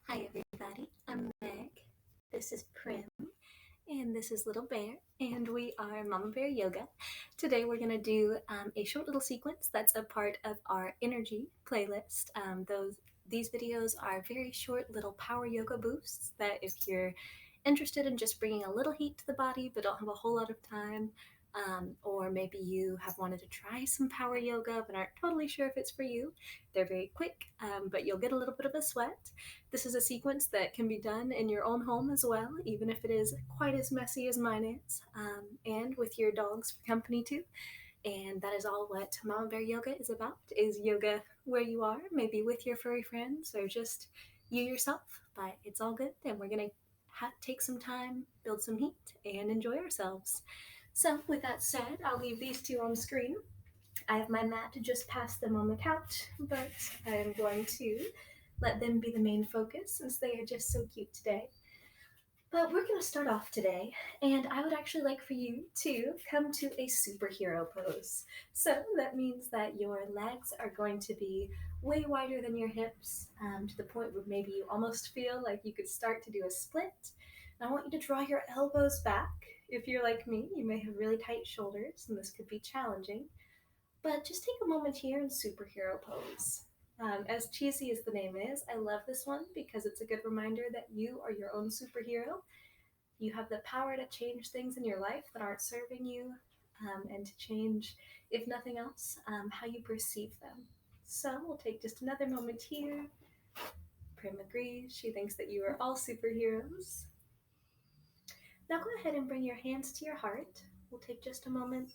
Hi everybody, I'm Meg, this is Prim, and this is Little Bear, and we are Mama Bear Yoga. Today we're going to do a short little sequence that's a part of our energy playlist. These videos are very short little power yoga boosts that if you're interested in just bringing a little heat to the body but don't have a whole lot of time, or maybe you have wanted to try some power yoga but aren't totally sure if it's for you. They're very quick, but you'll get a little bit of a sweat. This is a sequence that can be done in your own home as well, even if it is quite as messy as mine is, and with your dogs for company too. And that is all what Mama Bear Yoga is about, is yoga where you are, maybe with your furry friends or just you yourself, but it's all good, and we're going to take some time, build some heat, and enjoy ourselves. So with that said, I'll leave these two on screen. I have my mat to just pass them on the couch, but I am going to let them be the main focus since they are just so cute today. But we're going to start off today, and I would actually like for you to come to a superhero pose. So that means that your legs are going to be way wider than your hips, to the point where maybe you almost feel like you could start to do a split. And I want you to draw your elbows back. If you're like me, you may have really tight shoulders, and this could be challenging. But just take a moment here in superhero pose. As cheesy as the name is, I love this one because it's a good reminder that you are your own superhero. You have the power to change things in your life that aren't serving you, and to change, if nothing else, how you perceive them. So we'll take just another moment here. Prim agrees. She thinks that you are all superheroes. Now go ahead and bring your hands to your heart. We'll take just a moment.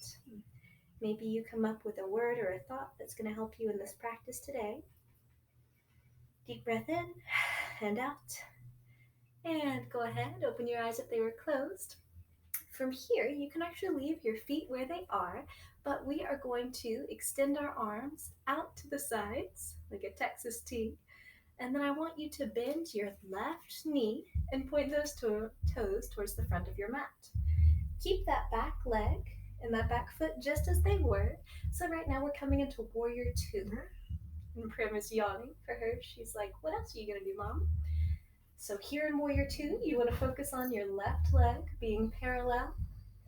Maybe you come up with a word or a thought that's going to help you in this practice today. Deep breath in and out. And go ahead, open your eyes if they were closed. From here, you can actually leave your feet where they are, but we are going to extend our arms out to the sides like a Texas T. And then I want you to bend your left knee and point those toes towards the front of your mat. Keep that back leg and that back foot just as they were. So right now we're coming into Warrior 2. And Prim is yawning for her. She's like, what else are you going to do, Mom? So here in Warrior 2, you want to focus on your left leg being parallel,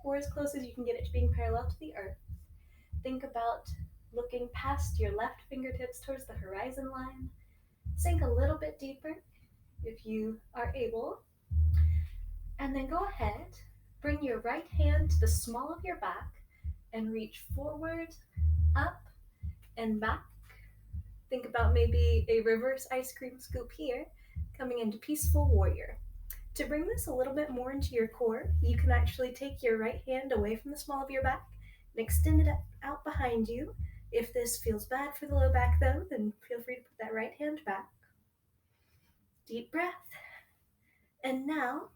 or as close as you can get it to being parallel to the earth. Think about looking past your left fingertips towards the horizon line. Sink a little bit deeper if you are able. And then go ahead, bring your right hand to the small of your back and reach forward, up, and back. Think about maybe a reverse ice cream scoop here, coming into Peaceful Warrior. To bring this a little bit more into your core, you can actually take your right hand away from the small of your back and extend it out behind you. If this feels bad for the low back though, then feel free to put that right hand back. Deep breath. And now,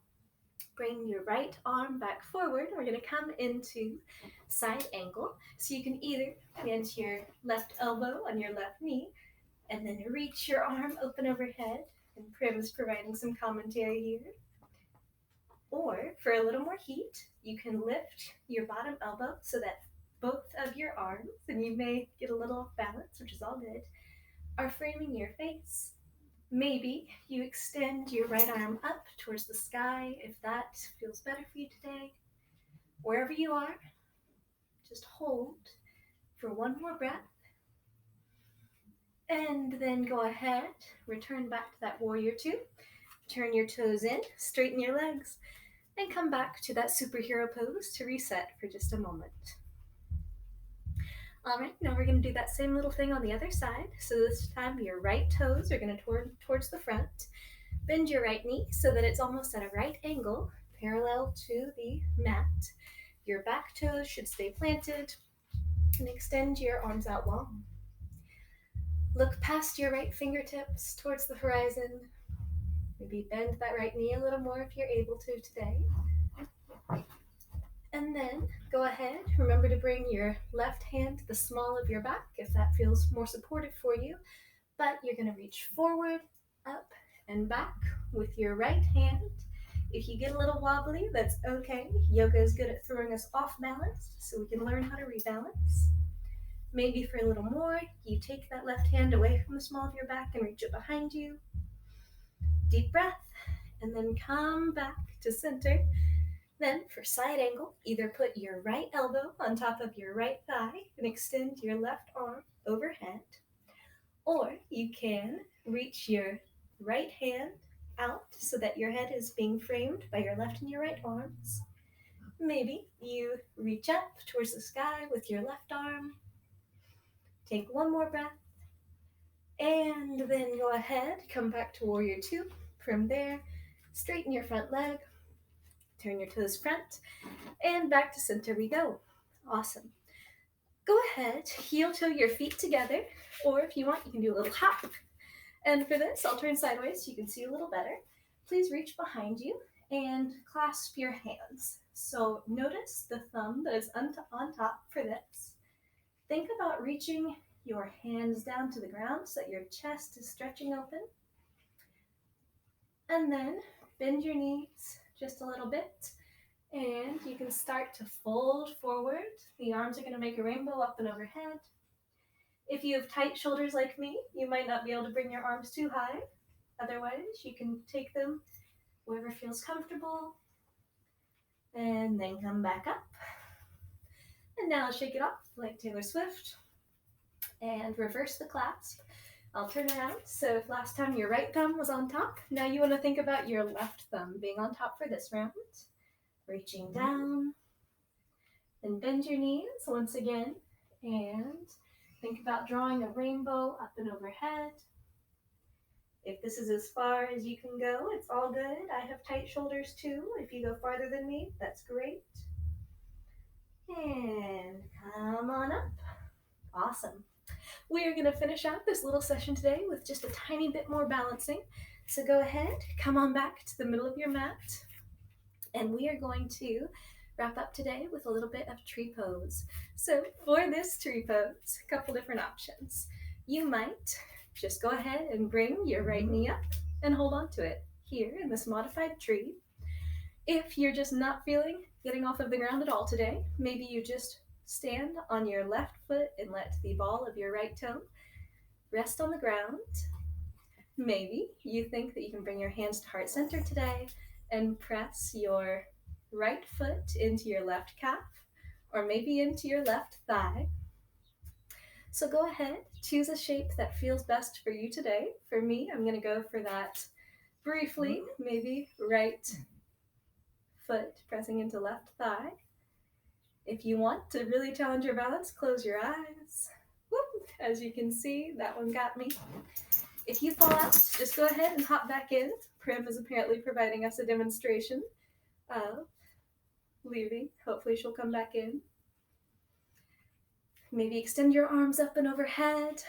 bring your right arm back forward. We're going to come into side angle. So you can either plant your left elbow on your left knee and then reach your arm open overhead. And Prim is providing some commentary here. Or for a little more heat, you can lift your bottom elbow so that both of your arms, and you may get a little off balance, which is all good, are framing your face. Maybe you extend your right arm up towards the sky if that feels better for you today. Wherever you are, just hold for one more breath. And then go ahead, return back to that Warrior 2. Turn your toes in, straighten your legs, and come back to that superhero pose to reset for just a moment. All right, now we're going to do that same little thing on the other side. So this time your right toes are going to turn towards the front. Bend your right knee so that it's almost at a right angle, parallel to the mat. Your back toes should stay planted, and extend your arms out long. Look past your right fingertips towards the horizon. Maybe bend that right knee a little more if you're able to today. And then go ahead, remember to bring your left hand to the small of your back if that feels more supportive for you. But you're going to reach forward, up, and back with your right hand. If you get a little wobbly, that's okay. Yoga is good at throwing us off balance, so we can learn how to rebalance. Maybe for a little more, you take that left hand away from the small of your back and reach it behind you. Deep breath, and then come back to center. Then for side angle, either put your right elbow on top of your right thigh and extend your left arm overhead, or you can reach your right hand out so that your head is being framed by your left and your right arms. Maybe you reach up towards the sky with your left arm. Take one more breath, and then go ahead, come back to warrior two. From there, straighten your front leg, turn your toes front, and back to center we go. Awesome. Go ahead, heel toe your feet together, or if you want, you can do a little hop. And for this, I'll turn sideways so you can see a little better. Please reach behind you and clasp your hands. So notice the thumb that is on top for this. Think about reaching your hands down to the ground so that your chest is stretching open. And then bend your knees just a little bit. And you can start to fold forward. The arms are going to make a rainbow up and overhead. If you have tight shoulders like me, you might not be able to bring your arms too high. Otherwise, you can take them wherever feels comfortable. And then come back up. And now shake it off like Taylor Swift. And reverse the clasp. I'll turn around. So if last time your right thumb was on top, now you want to think about your left thumb being on top for this round. Reaching down. Then bend your knees once again. And think about drawing a rainbow up and overhead. If this is as far as you can go, it's all good. I have tight shoulders too. If you go farther than me, that's great. And come on up. Awesome. We are going to finish out this little session today with just a tiny bit more balancing. So go ahead, come on back to the middle of your mat. And we are going to wrap up today with a little bit of tree pose. So for this tree pose, a couple different options. You might just go ahead and bring your right knee up and hold on to it here in this modified tree. If you're just not feeling getting off of the ground at all today, maybe you just stand on your left foot and let the ball of your right toe rest on the ground. Maybe you think that you can bring your hands to heart center today and press your right foot into your left calf, or maybe into your left thigh. So go ahead, choose a shape that feels best for you today. For me, I'm going to go for that briefly, maybe right foot pressing into left thigh. If you want to really challenge your balance, close your eyes. Whoop. As you can see, that one got me. If you fall out, just go ahead and hop back in. Prim is apparently providing us a demonstration of leaving. Hopefully she'll come back in. Maybe extend your arms up and overhead.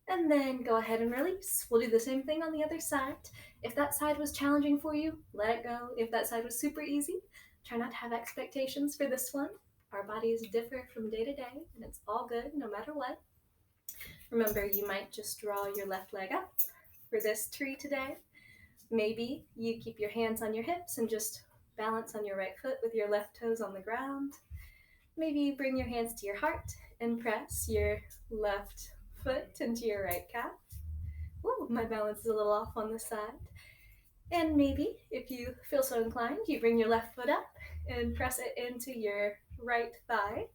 And then go ahead and release. We'll do the same thing on the other side. If that side was challenging for you, let it go. If that side was super easy, try not to have expectations for this one. Our bodies differ from day to day, and it's all good no matter what. Remember, you might just draw your left leg up for this tree today. Maybe you keep your hands on your hips and just balance on your right foot with your left toes on the ground. Maybe you bring your hands to your heart and press your left foot into your right calf. Whoa, my balance is a little off on this side. And maybe, if you feel so inclined, you bring your left foot up and press it into your right thigh,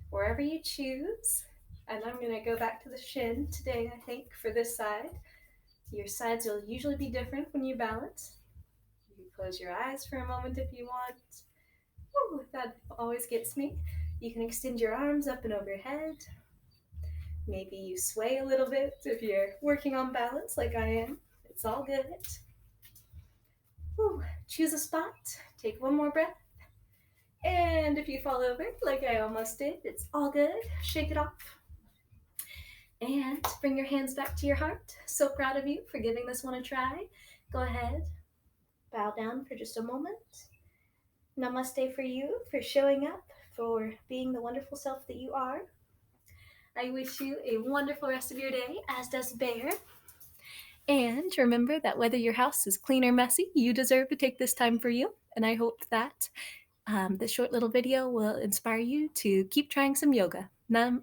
wherever you choose. And I'm going to go back to the shin today, I think, for this side. Your sides will usually be different when you balance. You can close your eyes for a moment if you want. Ooh, that always gets me. You can extend your arms up and overhead. Maybe you sway a little bit if you're working on balance like I am. It's all good. Ooh, choose a spot. Take one more breath. And if you fall over, like I almost did, it's all good. Shake it off. And bring your hands back to your heart. So proud of you for giving this one a try. Go ahead, bow down for just a moment. Namaste for you, for showing up, for being the wonderful self that you are. I wish you a wonderful rest of your day, as does Bear. And remember that whether your house is clean or messy, you deserve to take this time for you. And I hope that this short little video will inspire you to keep trying some yoga. Namaste.